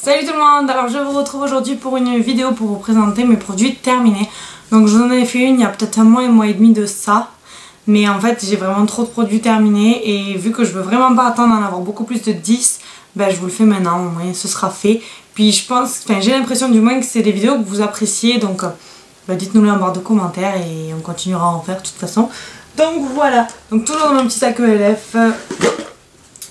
Salut tout le monde, alors je vous retrouve aujourd'hui pour une vidéo pour vous présenter mes produits terminés. Donc je vous en avais fait une il y a peut-être un mois et demi de ça. Mais en fait j'ai vraiment trop de produits terminés et vu que je veux vraiment pas attendre d'en avoir beaucoup plus de 10, ben je vous le fais maintenant, au moins ce sera fait. Puis je pense, j'ai l'impression du moins que c'est des vidéos que vous appréciez, donc dites-nous-le en barre de commentaires et on continuera à en faire de toute façon. Donc voilà, donc toujours dans mon petit sac ELF,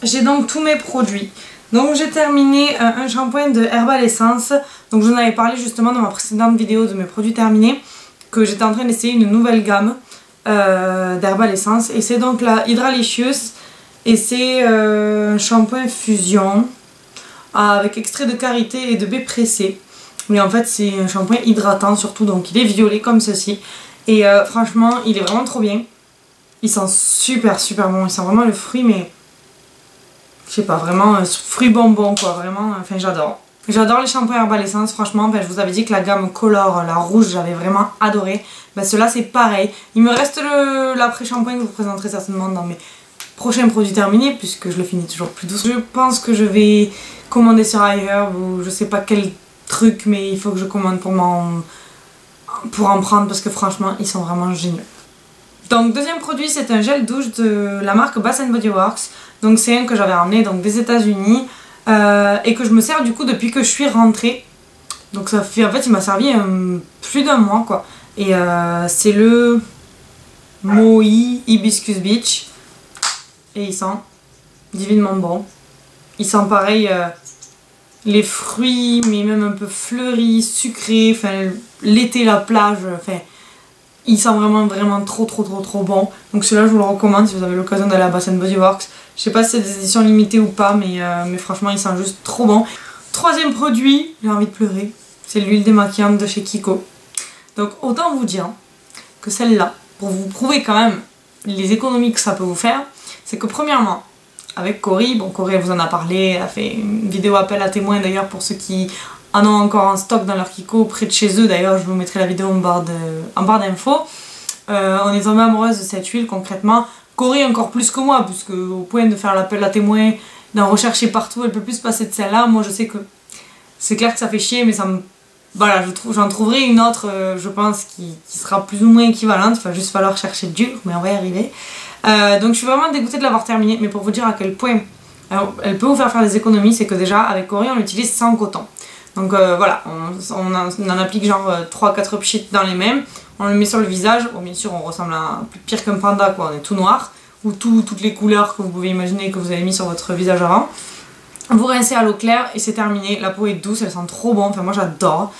j'ai donc tous mes produits. Donc j'ai terminé un shampoing de Herbal Essence. Donc je vous en avais parlé justement dans ma précédente vidéo de mes produits terminés, que j'étais en train d'essayer une nouvelle gamme d'Herbal Essence. Et c'est donc la Hydralicious. Et c'est un shampoing fusion avec extrait de karité et de baie pressée. Mais en fait c'est un shampoing hydratant surtout, donc il est violet comme ceci. Et franchement il est vraiment trop bien. Il sent super bon, il sent vraiment le fruit, mais je sais pas, vraiment fruit bonbon quoi, vraiment, enfin j'adore. J'adore les shampoings Herbal Essence, franchement, je vous avais dit que la gamme Color, la rouge, j'avais vraiment adoré. Ceux-là c'est pareil. Il me reste l'après-shampoing que je vous présenterai certainement dans mes prochains produits terminés, puisque je le finis toujours plus douce. Je pense que je vais commander sur iHerb ou je sais pas quel truc, mais il faut que je commande pour en prendre parce que franchement, ils sont vraiment géniaux. Donc deuxième produit, c'est un gel douche de la marque Bath & Body Works. Donc c'est un que j'avais ramené donc des États-Unis et que je me sers du coup depuis que je suis rentrée. Donc ça fait, en fait il m'a servi plus d'un mois quoi. Et c'est le Moi Hibiscus Beach et il sent divinement bon. Il sent pareil les fruits mais même un peu fleuris, sucrés, enfin l'été, la plage, enfin il sent vraiment trop bon. Donc celui-là je vous le recommande si vous avez l'occasion d'aller à Bath & Body Works. Je sais pas si c'est des éditions limitées ou pas, mais franchement il sent juste trop bon. Troisième produit, j'ai envie de pleurer, c'est l'huile démaquillante de chez Kiko. Donc autant vous dire que celle-là, pour vous prouver quand même les économies que ça peut vous faire, c'est que premièrement, avec Cory, bon Cory elle vous en a parlé, elle a fait une vidéo appel à témoins d'ailleurs pour ceux qui en ont encore en stock dans leur Kiko près de chez eux, d'ailleurs je vous mettrai la vidéo en barre d'infos. On est tombé amoureuse de cette huile concrètement. Cory encore plus que moi, puisque au point de faire l'appel à témoins, d'en rechercher partout, elle peut plus se passer de celle-là. Moi je sais que c'est clair que ça fait chier, mais ça me... Voilà, j'en trouverai une autre, je pense, qui sera plus ou moins équivalente. Il va juste falloir chercher dur, mais on va y arriver. Donc je suis vraiment dégoûtée de l'avoir terminée, mais pour vous dire à quel point elle peut vous faire des économies, c'est que déjà avec Cory on l'utilise sans coton. Donc voilà, on en applique genre 3-4 pchits dans les mêmes, on le met sur le visage, bon bien sûr on ressemble à plus pire qu'un panda quoi, on est tout noir, ou toutes les couleurs que vous pouvez imaginer que vous avez mis sur votre visage avant. Vous rincez à l'eau claire et c'est terminé, la peau est douce, elle sent trop bon, enfin moi j'adore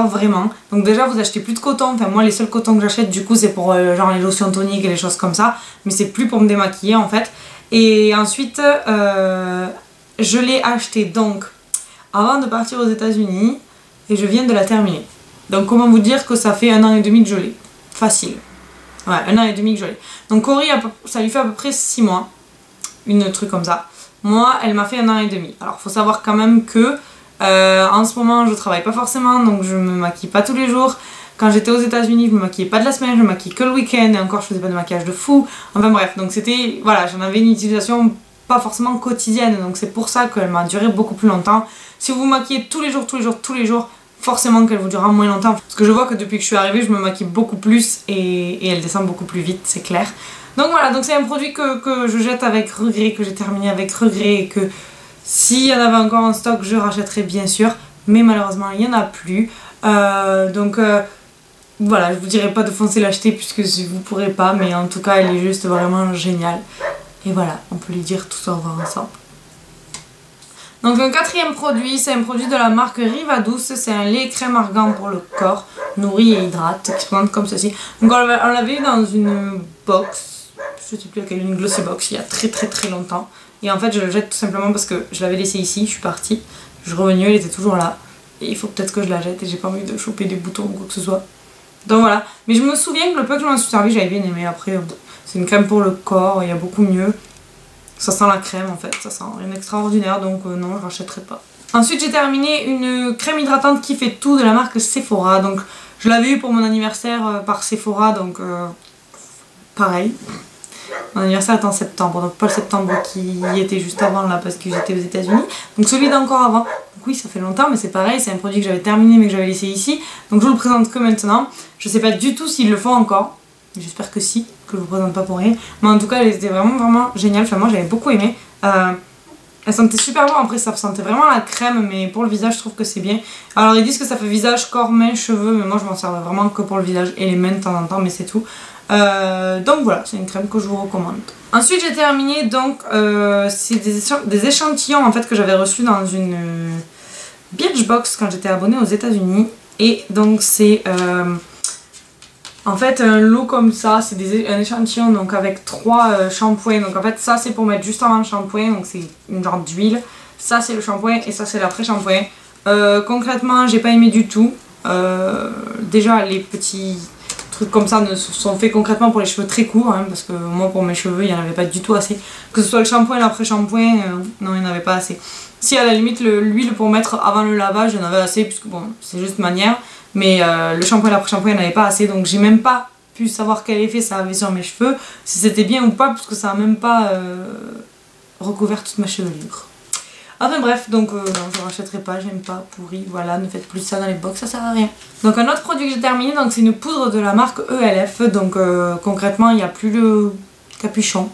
vraiment. Donc déjà vous achetez plus de coton, enfin moi les seuls cotons que j'achète du coup c'est pour genre les lotions toniques et les choses comme ça, mais c'est plus pour me démaquiller en fait. Et ensuite je l'ai acheté donc avant de partir aux États-Unis et je viens de la terminer. Donc comment vous dire que ça fait 1 an et demi que je l'ai. Facile. Ouais, 1 an et demi que je l'ai. Donc Cory, ça lui fait à peu près 6 mois. Une truc comme ça. Moi, elle m'a fait 1 an et demi. Alors faut savoir quand même que en ce moment je travaille pas forcément, donc je me maquille pas tous les jours. Quand j'étais aux États-Unis, je me maquillais pas de la semaine, je me maquille que le week-end et encore je faisais pas de maquillage de fou. Enfin bref, donc c'était, voilà, j'en avais une utilisation pas forcément quotidienne, donc c'est pour ça qu'elle m'a duré beaucoup plus longtemps. Si vous vous maquillez tous les jours, forcément qu'elle vous durera moins longtemps. Parce que je vois que depuis que je suis arrivée, je me maquille beaucoup plus et elle descend beaucoup plus vite, c'est clair. Donc voilà, donc c'est un produit que je jette avec regret, que j'ai terminé avec regret et que s'il y en avait encore en stock, je rachèterais bien sûr. Mais malheureusement, il n'y en a plus. Voilà, je vous dirais pas de foncer l'acheter puisque vous pourrez pas, mais en tout cas, elle est juste vraiment géniale. Et voilà, on peut lui dire tout au revoir ensemble. Donc un quatrième produit, c'est un produit de la marque Riva Douce, c'est un lait crème argan pour le corps, nourrit et hydrate, qui se présente comme ceci. Donc on l'avait eu dans une box, je sais plus laquelle, une glossy box, il y a très longtemps. Et en fait je le jette tout simplement parce que je l'avais laissé ici, je suis partie, je suis revenue, elle était toujours là. Et il faut peut-être que je la jette et j'ai pas envie de choper des boutons ou quoi que ce soit. Donc voilà, mais je me souviens que le peu que je m'en suis servi, j'avais bien aimé. Après c'est une crème pour le corps, il y a beaucoup mieux. Ça sent la crème en fait, ça sent rien d'extraordinaire, donc non, je rachèterai pas. Ensuite j'ai terminé une crème hydratante qui fait tout de la marque Sephora. Donc je l'avais eu pour mon anniversaire par Sephora, donc pareil. Mon anniversaire est en septembre, donc pas le septembre qui était juste avant là parce que j'étais aux États-Unis. Donc celui d'encore avant, Donc oui, ça fait longtemps, mais c'est pareil, c'est un produit que j'avais terminé mais que j'avais laissé ici. Donc je vous le présente que maintenant. Je sais pas du tout s'ils le font encore. J'espère que si, que je vous présente pas pour rien. Mais en tout cas, elle était vraiment géniale. Enfin, moi j'avais beaucoup aimé. Elle sentait super bon. Après, ça sentait vraiment la crème, mais pour le visage, je trouve que c'est bien. Alors, ils disent que ça fait visage, corps, mains, cheveux. Mais moi, je m'en sers vraiment que pour le visage et les mains de temps en temps, mais c'est tout. Donc voilà, c'est une crème que je vous recommande. Ensuite, j'ai terminé donc c'est des échantillons en fait que j'avais reçus dans une Birchbox quand j'étais abonnée aux États-Unis. Et donc c'est en fait un lot comme ça, c'est un échantillon donc avec 3 shampoings. Donc en fait ça c'est pour mettre juste avant le shampoing, donc c'est une genre d'huile. Ça c'est le shampoing et ça c'est l'après-shampoing. Concrètement j'ai pas aimé du tout. Déjà les petits trucs comme ça ne sont faits concrètement pour les cheveux très courts, hein, parce que moi pour mes cheveux il n'y en avait pas du tout assez. Que ce soit le shampoing et l'après-shampoing, non il n'y en avait pas assez. Si à la limite l'huile pour mettre avant le lavage il y en avait assez, puisque bon c'est juste manière. Mais le shampoing et l'après-shampoing il n'y en avait pas assez, donc j'ai même pas pu savoir quel effet ça avait sur mes cheveux, si c'était bien ou pas, puisque ça a même pas recouvert toute ma chevelure. Enfin bref, donc non, je rachèterai pas, j'aime pas, pourri, voilà, ne faites plus ça dans les box, ça sert à rien. Donc un autre produit que j'ai terminé, donc c'est une poudre de la marque ELF, donc concrètement il n'y a plus le capuchon,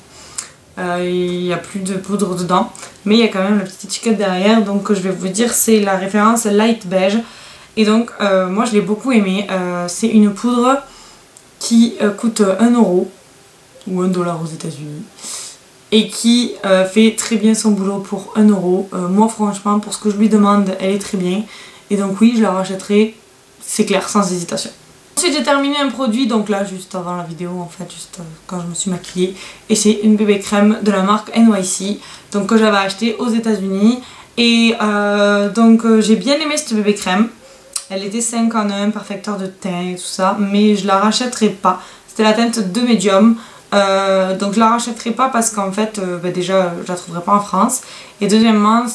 il n'y a plus de poudre dedans, mais il y a quand même la petite étiquette derrière, donc je vais vous dire c'est la référence Light Beige. Et donc moi je l'ai beaucoup aimé, c'est une poudre qui coûte 1 € ou 1 $ aux États-Unis. Et qui fait très bien son boulot pour 1 €. Moi franchement pour ce que je lui demande elle est très bien. Et donc oui je la rachèterai, c'est clair, sans hésitation. Ensuite j'ai terminé un produit, donc là juste avant la vidéo en fait, juste quand je me suis maquillée. Et c'est une bébé crème de la marque NYC, donc que j'avais acheté aux États-Unis. Et donc j'ai bien aimé cette bébé crème. Elle était 5 en 1, perfecteur de teint et tout ça, mais je la rachèterai pas. C'était la teinte de médium. Donc je la rachèterai pas parce qu'en fait déjà je la trouverai pas en France, et deuxièmement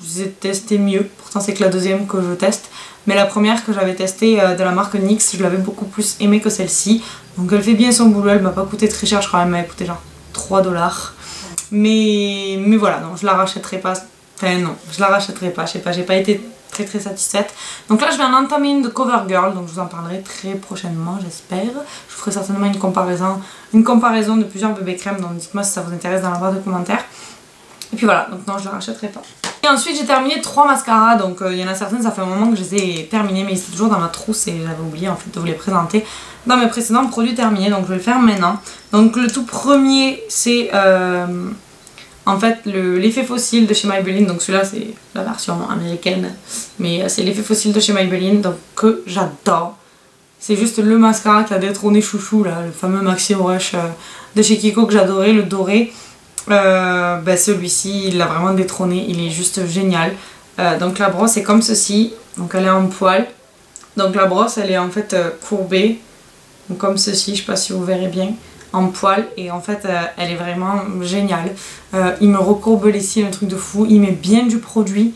j'ai testé mieux, pourtant c'est que la deuxième que je teste, mais la première que j'avais testée de la marque NYX je l'avais beaucoup plus aimée que celle-ci. Donc elle fait bien son boulot, elle m'a pas coûté très cher, je crois qu'elle m'a coûté genre 3 $. Mais voilà, non je la rachèterai pas, enfin non je la rachèterai pas, je sais pas, j'ai pas été très satisfaite. Donc là je vais en entamer une de CoverGirl, donc je vous en parlerai très prochainement j'espère. Je ferai certainement une comparaison de plusieurs bébés crèmes, donc dites moi si ça vous intéresse dans la barre de commentaires. Et puis voilà, donc non je la rachèterai pas. Et ensuite j'ai terminé 3 mascaras, donc il y en a certaines ça fait un moment que je les ai terminées, mais c'est toujours dans ma trousse et j'avais oublié en fait de vous les présenter dans mes précédents produits terminés, donc je vais le faire maintenant. Donc le tout premier c'est en fait l'effet fossile de chez Maybelline, donc celui-là c'est la version américaine, mais c'est l'effet fossile de chez Maybelline, donc que j'adore. C'est juste le mascara qui a détrôné chouchou là, le fameux Maxi Rush de chez Kiko que j'adorais, le doré. Celui-ci il l'a vraiment détrôné, il est juste génial. Donc la brosse est comme ceci, donc elle est en poil. Donc la brosse elle est en fait courbée, donc comme ceci, je sais pas si vous verrez bien, en poil, et en fait elle est vraiment géniale. Il me recourbe les cils, un truc de fou, il met bien du produit.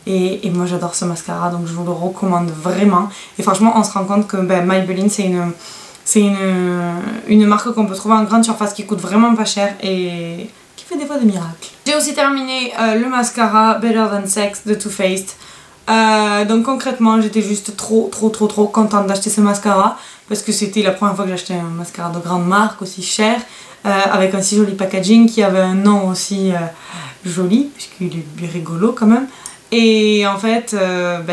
Et moi j'adore ce mascara, donc je vous le recommande vraiment. Et franchement on se rend compte que Maybelline c'est une marque qu'on peut trouver en grande surface, qui coûte vraiment pas cher et qui fait des fois des miracles. J'ai aussi terminé le mascara Better Than Sex de Too Faced. Donc concrètement j'étais juste trop contente d'acheter ce mascara, parce que c'était la première fois que j'achetais un mascara de grande marque aussi cher, avec un si joli packaging, qui avait un nom aussi joli, puisqu'il est rigolo quand même. Et en fait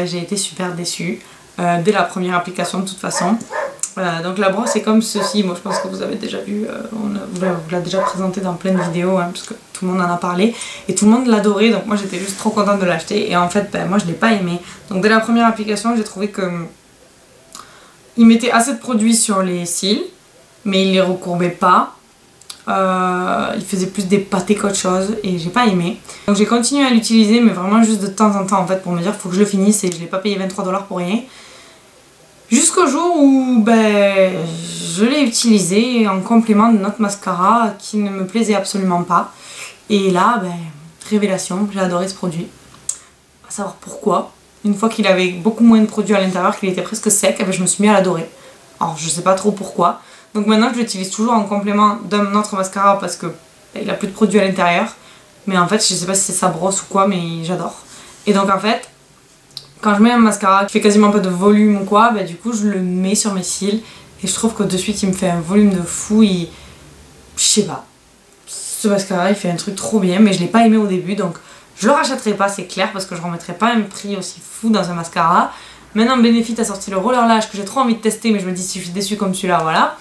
j'ai été super déçue dès la première application de toute façon. Donc la brosse est comme ceci, moi je pense que vous avez déjà vu, on vous l'a déjà présenté dans plein de vidéos, hein, parce que tout le monde en a parlé et tout le monde l'adorait, donc moi j'étais juste trop contente de l'acheter. Et en fait moi je l'ai pas aimé, donc dès la première application j'ai trouvé que il mettait assez de produit sur les cils mais il les recourbait pas. Il faisait plus des pâtés qu'autre chose et j'ai pas aimé. Donc j'ai continué à l'utiliser, mais vraiment juste de temps en temps en fait, pour me dire faut que je le finisse, et je l'ai pas payé 23 $ pour rien. Jusqu'au jour où je l'ai utilisé en complément de notre mascara qui ne me plaisait absolument pas. Et là, révélation, j'ai adoré ce produit. À savoir pourquoi. Une fois qu'il avait beaucoup moins de produits à l'intérieur, qu'il était presque sec, je me suis mis à l'adorer. Alors je sais pas trop pourquoi. Donc maintenant je l'utilise toujours en complément d'un autre mascara, parce que il a plus de produits à l'intérieur. Mais en fait je sais pas si c'est sa brosse ou quoi, mais j'adore. Et donc en fait quand je mets un mascara qui fait quasiment pas de volume ou quoi, bah du coup je le mets sur mes cils et je trouve que de suite il me fait un volume de fou. Je sais pas, ce mascara il fait un truc trop bien, mais je l'ai pas aimé au début, donc je le rachèterai pas, c'est clair, parce que je remettrai pas un prix aussi fou dans un mascara. Maintenant Benefit a sorti le Roller Lash que j'ai trop envie de tester, mais je me dis si je suis déçue comme celui-là, voilà.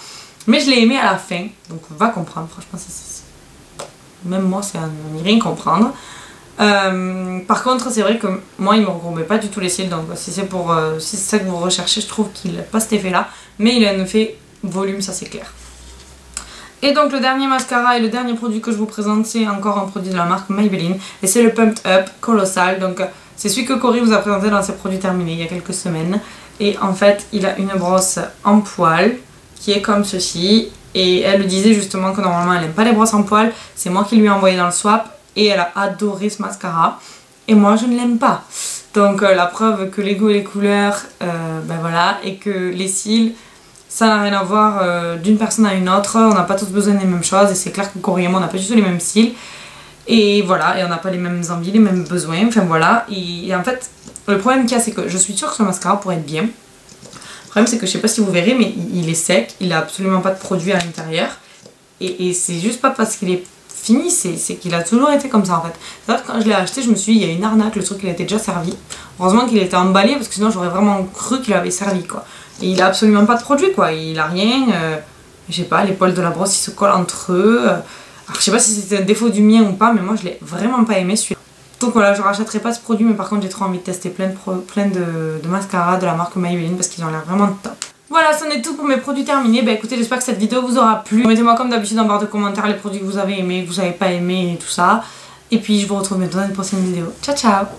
Mais je l'ai aimé à la fin, donc on va comprendre, franchement même moi c'est à n'y rien comprendre. Par contre c'est vrai que moi il me remet pas du tout les cils, donc si c'est ça que vous recherchez, je trouve qu'il n'a pas cet effet là, mais il a un effet volume, ça c'est clair. Et donc le dernier mascara et le dernier produit que je vous présente, c'est encore un produit de la marque Maybelline et c'est le Pumped Up Colossal. Donc c'est celui que Cory vous a présenté dans ses produits terminés il y a quelques semaines, et en fait il a une brosse en poil qui est comme ceci, et elle le disait justement que normalement elle n'aime pas les brosses en poil, c'est moi qui lui ai envoyé dans le swap et elle a adoré ce mascara et moi je ne l'aime pas. Donc la preuve que les goûts et les couleurs, ben voilà, et que les cils ça n'a rien à voir d'une personne à une autre, on n'a pas tous besoin des mêmes choses, et c'est clair que Cory et moi on n'a pas du tout les mêmes cils, et voilà, et on n'a pas les mêmes envies, les mêmes besoins, enfin voilà. Et en fait le problème qu'il y a, c'est que je suis sûre que ce mascara pourrait être bien. Le problème c'est que je sais pas si vous verrez, mais il est sec, il a absolument pas de produit à l'intérieur, et c'est juste pas parce qu'il est fini, c'est qu'il a toujours été comme ça en fait. C'est vrai que quand je l'ai acheté, je me suis dit il y a une arnaque, le truc il a été déjà servi. Heureusement qu'il était emballé, parce que sinon j'aurais vraiment cru qu'il avait servi quoi. Et il a absolument pas de produit quoi, il a rien, je sais pas, les poils de la brosse ils se collent entre eux. Alors je sais pas si c'était un défaut du mien ou pas, mais moi je l'ai vraiment pas aimé celui-là. Donc voilà, je rachèterai pas ce produit, mais par contre j'ai trop envie de tester plein de mascaras de la marque Maybelline parce qu'ils ont l'air vraiment top. Voilà, c'en est tout pour mes produits terminés. Bah écoutez, j'espère que cette vidéo vous aura plu. Mettez-moi comme d'habitude en barre de commentaires les produits que vous avez aimés, que vous avez pas aimés et tout ça. Et puis je vous retrouve bientôt dans une prochaine vidéo. Ciao ciao!